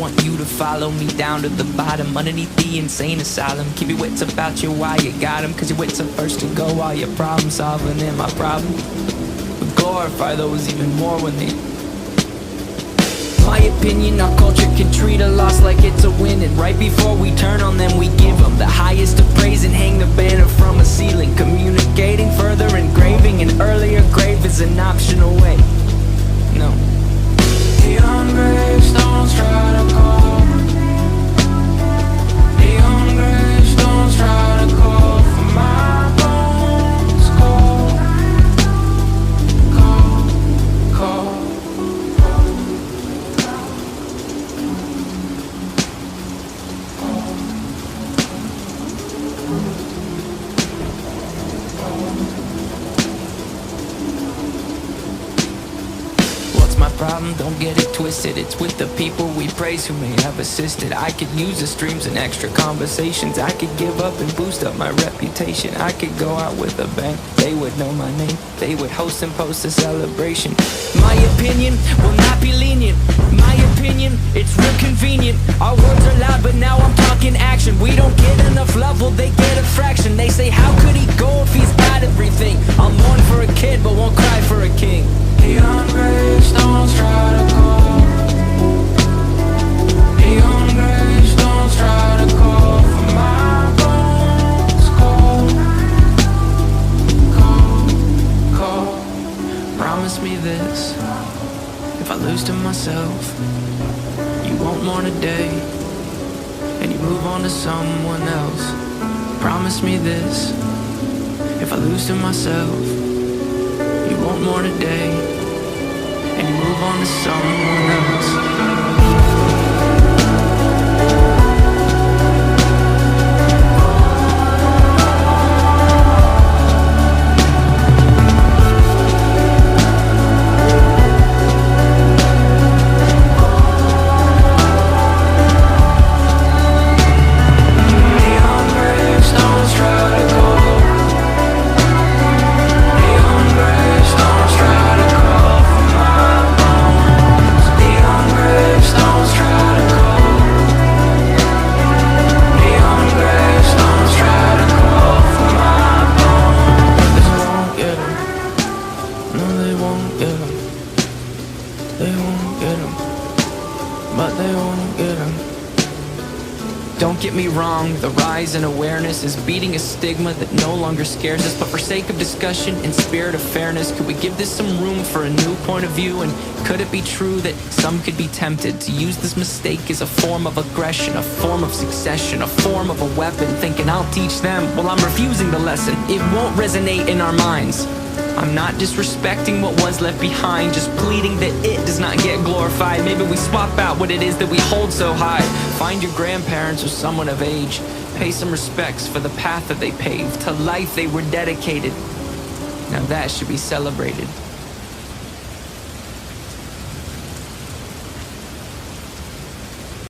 want you to follow me down to the bottom, underneath the insane asylum. Keep your wits about you while you got them, 'cause your wits are first to go while you're problem solving. And my problem, we glorify those even more when they... My opinion, our culture can treat a loss like it's a win, and right before we turn on them, we give them the highest of praise and hang the banner from a ceiling. Communicating further, engraving an earlier grave is an optional way. No. Neon gravestones try to call. Neon gravestones try to call for my bones. Call. My problem, don't get it twisted. It's with the people we praise who may have assisted. I could use the streams and extra conversations. I could give up and boost up my reputation. I could go out with a bang, they would know my name. They would host and post a celebration. My opinion will not be lenient. My opinion, it's real convenient. Our words are loud, but now I'm talking action. We don't get enough love, well they get a fraction. They say, how could he go if he's got everything? I'll mourn for a kid, but won't cry for a king. Neon gravestones try to call. Neon gravestones try to call for my bones. Call. Promise me this: if I lose to myself, you won't mourn a day, and you move on to someone else. Promise me this: if I lose to myself, you won't mourn a day, and you move on to someone else. But they won't get him. Don't get me wrong, the rise in awareness is beating a stigma that no longer scares us. But for sake of discussion and spirit of fairness, could we give this some room for a new point of view? And could it be true that some could be tempted to use this mistake as a form of aggression, a form of succession, a form of a weapon, thinking I'll teach them? Well, I'm refusing the lesson. It won't resonate in our minds. I'm not disrespecting what was left behind, just pleading that it does not get glorified. Maybe we swap out what it is that we hold so high. Find your grandparents or someone of age. Pay some respects for the path that they paved, to life they were dedicated. Now that should be celebrated.